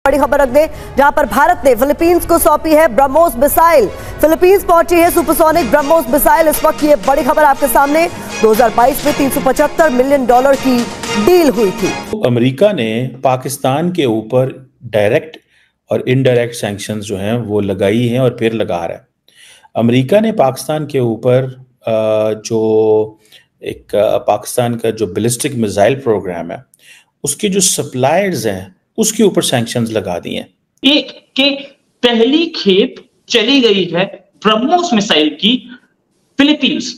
बड़ी खबर रख दें, जहां पर भारत ने फिलीपींस को सौंपी है ब्रह्मोस मिसाइल। फिलीपींस पहुंची है सुपरसोनिक ब्रह्मोस मिसाइल। इस वक्त ये बड़ी खबर आपके सामने। 2022 में $375 मिलियन की डील हुई थी। अमेरिका ने पाकिस्तान के ऊपर डायरेक्ट और इनडायरेक्ट सैंक्शंस जो हैं वो लगाई हैं और फिर लगा रहा है। अमेरिका ने पाकिस्तान के ऊपर जो एक पाकिस्तान का जो बैलिस्टिक मिसाइल प्रोग्राम है उसके जो सप्लायर्स हैं उसके ऊपर सैंक्शंस लगा दिए हैं। एक के पहली खेप चली गई है ब्रह्मोस मिसाइल की फिलीपींस।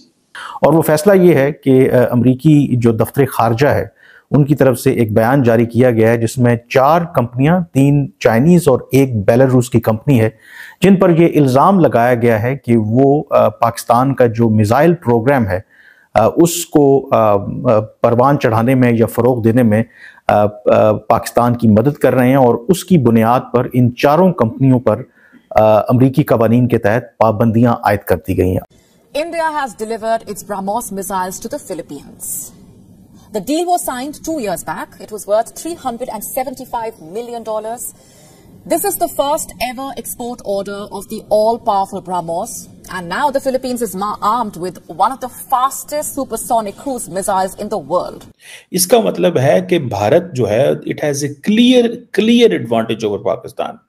और वो फैसला ये है कि अमेरिकी जो दफ्तर खारजा है उनकी तरफ से एक बयान जारी किया गया है जिसमें 4 कंपनियां, 3 चाइनीज और 1 बेलारूस की कंपनी है, जिन पर यह इल्ज़ाम लगाया गया है कि वो पाकिस्तान का जो मिसाइल प्रोग्राम है उसको परवान चढ़ाने में या फ़रोग देने में पाकिस्तान की मदद कर रहे हैं। और उसकी बुनियाद पर इन 4 कंपनियों पर अमरीकी कवानीन के तहत पाबंदियां आयद कर दी गई हैं। India has delivered its BrahMos missiles to the Philippines. The deal was signed 2 years back. It was worth $375 million. This is the first ever export order of the all-powerful BrahMos. And now the Philippines is armed with one of the fastest supersonic cruise missiles in the world. इसका मतलब है कि भारत जो है it has a clear advantage over Pakistan.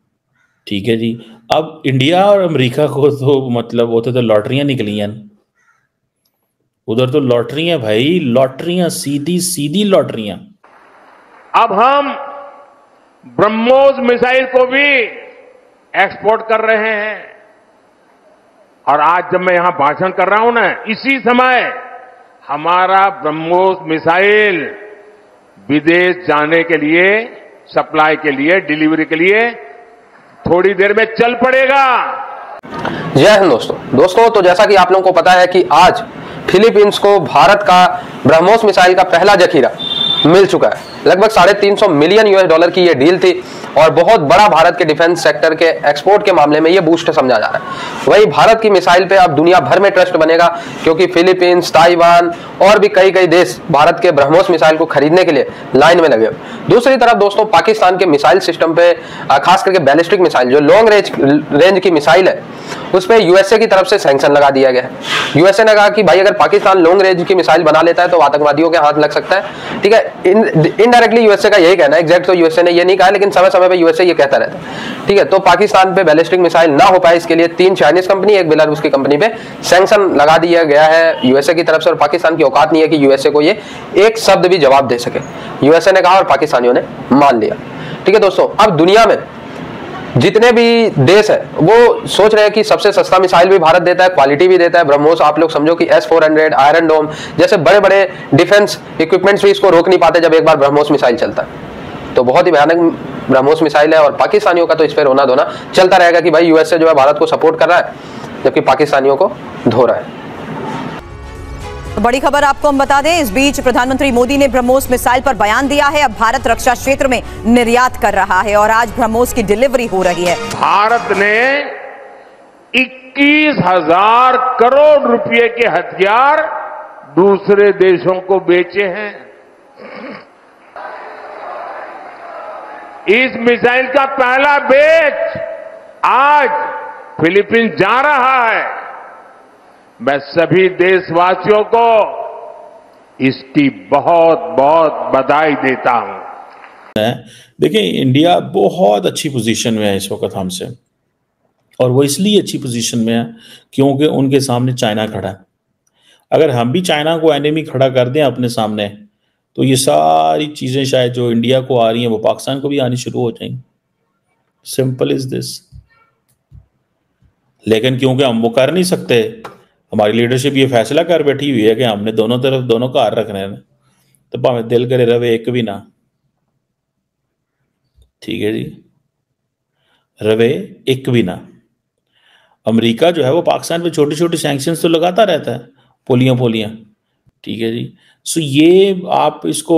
ठीक है जी। अब India और अमेरिका को तो मतलब वो तो लॉटरियां निकली हैं, उधर तो लॉटरियां भाई, लॉटरियां, सीधी लॉटरियां। अब हम ब्रह्मोस मिसाइल को भी एक्सपोर्ट कर रहे हैं। और आज जब मैं यहां भाषण कर रहा हूं ना, इसी समय हमारा ब्रह्मोस मिसाइल विदेश जाने के लिए, सप्लाई के लिए, डिलीवरी के लिए थोड़ी देर में चल पड़ेगा। जय हिंद दोस्तों, तो जैसा कि आप लोगों को पता है कि आज फिलीपींस को भारत का ब्रह्मोस मिसाइल का पहला जखीरा मिल चुका है। लगभग $350 मिलियन की यह डील थी और बहुत बड़ा भारत के डिफेंस सेक्टर के एक्सपोर्ट के मामले में यह बूस्ट समझा जा रहा है। वही भारत की मिसाइल पे अब दुनिया भर में ट्रस्ट बनेगा क्योंकि फिलीपींस, ताइवान और भी कई देश भारत के ब्रह्मोस मिसाइल को खरीदने के लिए लाइन में लगे। दूसरी तरफ दोस्तों, पाकिस्तान के मिसाइल सिस्टम पे, खास करके बैलिस्टिक मिसाइल जो लॉन्ग रेंज की मिसाइल है, उस पर यूएसए की तरफ से सैंक्शन लगा दिया गया है। यूएसए ने कहा कि भाई अगर पाकिस्तान लॉन्ग रेंज की मिसाइल बना लेता है तो आतंकवादियों के हाथ लग सकता है। ठीक है, इनडायरेक्टली यूएसए का यही कहना है, एग्जैक्ट तो यूएसए ने ये नहीं कहा, लेकिन समय समय पे यूएसए ये कहता रहता है। ठीक है, तो पाकिस्तान पे बैलिस्टिक मिसाइल ना हो पाए इसके लिए 3 चाइनीज कंपनी, 1 बेलारूस की कंपनी पे सैंक्शन लगा दिया गया है यूएसए की तरफ से। और पाकिस्तान की औकात नहीं है कि यूएसए को ये एक शब्द भी जवाब दे सके। यूएसए ने कहा और पाकिस्तानियों ने मान लिया। ठीक है दोस्तों, अब दुनिया में जितने भी देश है वो सोच रहे हैं कि सबसे सस्ता मिसाइल भी भारत देता है, क्वालिटी भी देता है। ब्रह्मोस आप लोग समझो कि S-400, आयरन डोम जैसे बड़े बड़े डिफेंस इक्विपमेंट्स भी इसको रोक नहीं पाते जब एक बार ब्रह्मोस मिसाइल चलता है। तो बहुत ही भयानक ब्रह्मोस मिसाइल है और पाकिस्तानियों का तो इस पर रोना धोना चलता रहेगा कि भाई यूएसए जो है भारत को सपोर्ट कर रहा है जबकि पाकिस्तानियों को धो रहा है। तो बड़ी खबर आपको हम बता दें, इस बीच प्रधानमंत्री मोदी ने ब्रह्मोस मिसाइल पर बयान दिया है। अब भारत रक्षा क्षेत्र में निर्यात कर रहा है और आज ब्रह्मोस की डिलीवरी हो रही है। भारत ने 21,000 करोड़ रुपए के हथियार दूसरे देशों को बेचे हैं। इस मिसाइल का पहला बैच आज फिलीपींस जा रहा है। मैं सभी देशवासियों को इसकी बहुत बहुत बधाई देता हूं। देखिए, इंडिया बहुत अच्छी पोजीशन में है इस वक्त हमसे, और वो इसलिए अच्छी पोजीशन में है क्योंकि उनके सामने चाइना खड़ा है। अगर हम भी चाइना को एनिमी खड़ा कर दें अपने सामने तो ये सारी चीजें शायद जो इंडिया को आ रही हैं वो पाकिस्तान को भी आनी शुरू हो जाएंगी। Simple is this. लेकिन क्योंकि हम वो कर नहीं सकते, हमारी लीडरशिप ये फैसला कर बैठी हुई है कि हमने दोनों तरफ दोनों कार रखने हैं, तो भावें दिल करे रवे एक भी ना। ठीक है जी, रवे एक भी ना। अमेरिका जो है वो पाकिस्तान पे छोटी छोटी सैंक्शंस तो लगाता रहता है, पोलियां। ठीक है जी। सो ये आप इसको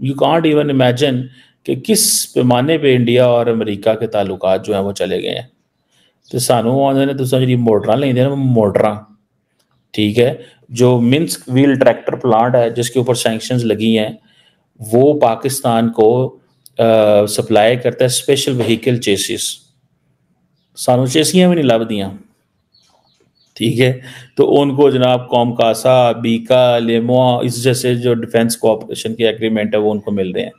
यू कांट इवन इमेजिन कि किस पैमाने पे इंडिया और अमेरिका के ताल्लुकात जो हैं वो चले गए हैं। तो सानू आने तो जी मोटरां लेंदे ने मोटरां। ठीक है, जो मिन्स्क व्हील ट्रैक्टर प्लांट है जिसके ऊपर सैंक्शंस लगी हैं वो पाकिस्तान को सप्लाई करता है स्पेशल व्हीकल चेसिस, सानू चेसियां भी नहीं लभदियां, ठीक है। तो उनको जनाब कॉमकासा, बीका, लेमोआ इस जैसे जो डिफेंस कोऑपरेशन के एग्रीमेंट है वो उनको मिल रहे हैं।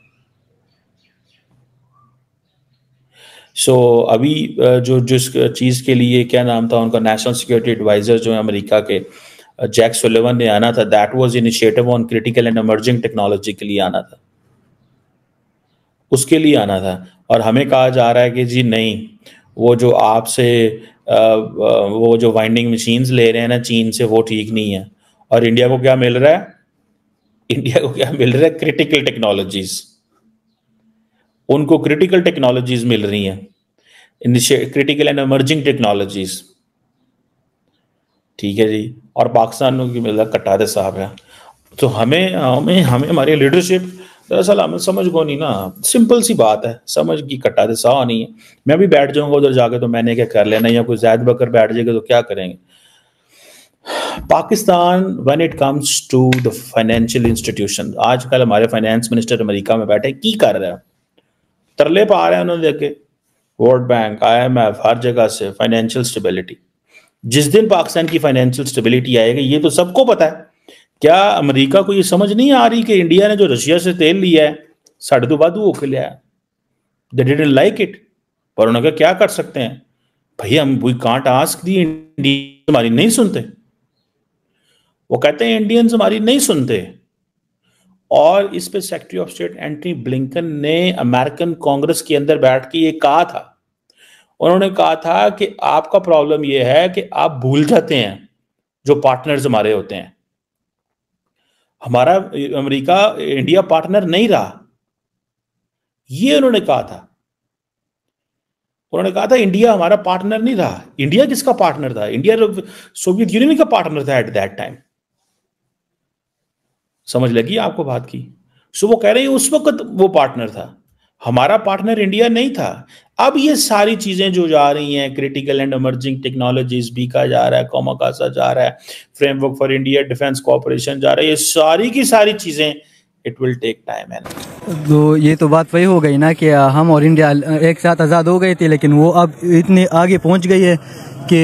सो अभी जो जिस चीज़ के लिए क्या नाम था उनका, नेशनल सिक्योरिटी एडवाइजर जो है अमेरिका के, जैक सुलिवन ने आना था, that was initiative on critical and emerging technology के लिए आना था, उसके लिए आना था। और हमें कहा जा रहा है कि जी नहीं, वो जो आपसे वो जो वाइंडिंग मशीन्स ले रहे हैं ना चीन से, वो ठीक नहीं है। और इंडिया को क्या मिल रहा है? इंडिया को क्या मिल रहा है? Critical technologies. उनको क्रिटिकल टेक्नोलॉजीज मिल रही हैं, क्रिटिकल एंड इमर्जिंग टेक्नोलॉजीज, ठीक है जी। और पाकिस्तान को मिल रहा कट्टा दे साहब है। तो हमें हमारी लीडरशिप दरअसल हमें समझ को नहीं ना, सिंपल सी बात है, समझ की कट्टा दे साह नहीं है। मैं भी बैठ जाऊंगा उधर जाके तो मैंने क्या कर लेना, या कोई जैद बकर बैठ जाएगा तो क्या करेंगे। Pakistan when it comes to the financial institution, आजकल हमारे फाइनेंस मिनिस्टर अमेरिका में बैठे की कर रहे हैं, तरले पा रहे हैं उन्होंने देखे, वर्ल्ड बैंक, IMF, हर जगह से फाइनेंशियल स्टेबिलिटी। जिस दिन पाकिस्तान की फाइनेंशियल स्टेबिलिटी आएगी, ये तो सबको पता है। क्या अमेरिका को ये समझ नहीं आ रही कि इंडिया ने जो रशिया से तेल लिया है साढ़े तो वादू होकर लिया है, दे डिडंट लाइक इट, पर उन्होंने क्या कर सकते हैं भाई, हम we can't ask the, Indians हमारी नहीं सुनते, वो कहते हैं इंडियंस हमारी नहीं सुनते। और इस पे secretary of state Antony Blinken ने अमेरिकन कांग्रेस के अंदर बैठ के ये कहा था, उन्होंने कहा था कि आपका प्रॉब्लम ये है कि आप भूल जाते हैं जो पार्टनर्स हमारे होते हैं। हमारा अमेरिका इंडिया पार्टनर नहीं रहा, ये उन्होंने कहा था। उन्होंने कहा था इंडिया हमारा पार्टनर नहीं रहा। इंडिया किसका पार्टनर था? इंडिया सोवियत यूनियन का पार्टनर था एट दैट टाइम। समझ लगी आपको बात की? सो वो कह रहे हैं उस वक्त वो पार्टनर था, हमारा पार्टनर इंडिया नहीं था। अब ये सारी चीजें जो जा रही हैं, critical and emerging technologies Bika जा रहा है, कॉमकासा जा रहा है, framework for India defence cooperation जा रहा है, ये सारी की सारी चीजें इट विल टेक टाइम। है तो ये तो बात वही हो गई ना कि हम और इंडिया एक साथ आज़ाद हो गए थे, लेकिन वो अब इतने आगे पहुंच गई है कि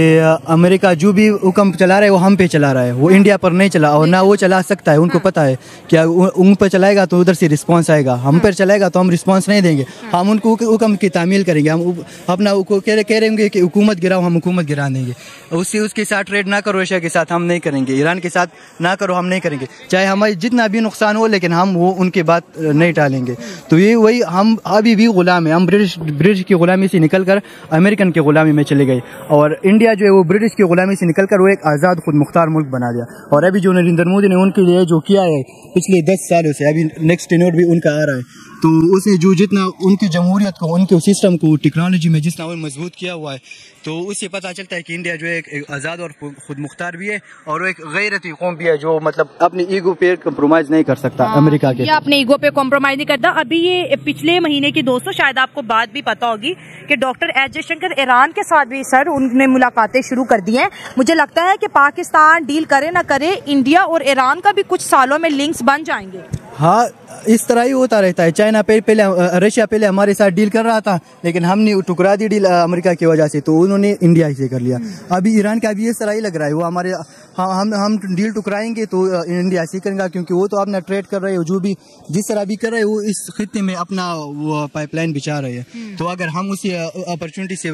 अमेरिका जो भी हुक्म चला रहा है वो हम पे चला रहा है, वो इंडिया पर नहीं चला, और ना वो चला सकता है। उनको पता है कि उन पर चलाएगा तो उधर से रिस्पांस आएगा, हम पर चलाएगा तो हम रिस्पांस नहीं देंगे, हम उनको हुक्म की तामील करेंगे। हम अपना कह रहेंगे कि हुकूमत गिराओ, हम हुकूमत गिरा देंगे। उसके साथ ट्रेड ना करो, रशिया के साथ हम नहीं करेंगे, ईरान के साथ ना करो, हम नहीं करेंगे, चाहे हमारी जितना भी नुकसान हो, लेकिन हम वो उनकी बात नहीं टालेंगे। तो ये वही हम अभी भी गुलाम है, हम ब्रिटिश की गुलामी से निकल कर अमेरिकन की गुलामी में चले गए, और इंडिया जो है वो ब्रिटिश की गुलामी से निकलकर वो एक आज़ाद खुद मुख्तार मुल्क बना दिया। और अभी जो नरेंद्र मोदी ने उनके लिए जो किया है पिछले 10 सालों से, अभी नेक्स्ट टेन्योर भी उनका आ रहा है, तो उसने जो जितना उनकी जमहूरियत को, उनके सिस्टम को, टेक्नोलॉजी में जितना वो मजबूत किया हुआ है, तो उससे पता चलता है कि इंडिया जो है एक आज़ाद और खुद मुख्तार भी है, और वो एक गैरती कौम भी है जो मतलब अपनी ईगो पे कम्प्रोमाइज़ नहीं कर सकता। अमेरिका के अपने ईगो पे कॉम्प्रोमाइज नहीं करता। अभी ये पिछले महीने की दोस्तों शायद आपको बात भी पता होगी कि डॉक्टर एस जयशंकर ईरान के साथ भी सर उन्होंने मुलाकातें शुरू कर दी हैं। मुझे लगता है कि पाकिस्तान डील करे ना करे, इंडिया और ईरान का भी कुछ सालों में लिंक्स बन जाएंगे। हाँ, इस तरह ही होता रहता है। चाइना पहले रशिया पहले हमारे साथ डील कर रहा था, लेकिन हमने टुकरा दी डील अमेरिका की वजह से, तो उन्होंने इंडिया से कर लिया। अभी ईरान का भी इस तरह ही लग रहा है, वो हमारे हम डील टुकराएंगे तो इंडिया से करेंगे, क्योंकि वो तो अपना ट्रेड कर रहे हो, जो भी जिस तरह भी कर रहे हो वो इस खित्ते में अपना वो पाइपलाइन बिछा रहे हैं। तो अगर हम उसी अपॉर्चुनिटी से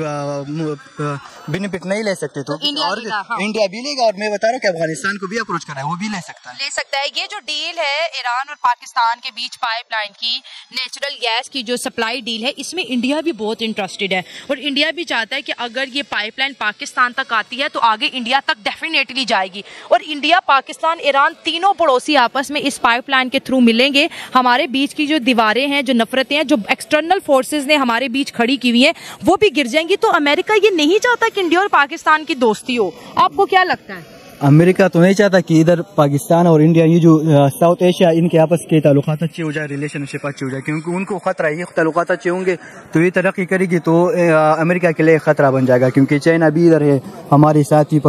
बेनिफिट नहीं ले सकते तो इंडिया भी लेगा, और मैं बता रहा हूँ कि अफगानिस्तान को भी अप्रोच कर रहा है, वो भी ले सकता है। ये जो डील है ईरान और पाकिस्तान के बीच पाइपलाइन की, नेचुरल गैस की जो सप्लाई डील है, इसमें इंडिया भी बहुत इंटरेस्टेड है, और इंडिया भी चाहता है कि अगर ये पाइपलाइन पाकिस्तान तक आती है तो आगे इंडिया तक डेफिनेटली जाएगी। और इंडिया, पाकिस्तान, ईरान तीनों पड़ोसी आपस में इस पाइपलाइन के थ्रू मिलेंगे। हमारे बीच की जो दीवारें हैं, जो नफरतें हैं, जो एक्सटर्नल फोर्सेस ने हमारे बीच खड़ी की हुई हैं, वो भी गिर जाएंगी। तो अमेरिका ये नहीं चाहता कि इंडिया और पाकिस्तान की दोस्ती हो। आपको क्या लगता है? अमेरिका तो नहीं चाहता कि इधर पाकिस्तान और इंडिया, ये जो साउथ एशिया, इनके आपस के ताल्लुकात अच्छे हो जाए, रिलेशनशिप अच्छी हो जाए, क्योंकि उनको खतरा है, ये ताल्लुकात अच्छे होंगे तो ये तरक्की करेगी, तो अमेरिका के लिए खतरा बन जाएगा, क्योंकि चाइना भी इधर है हमारे साथ ही।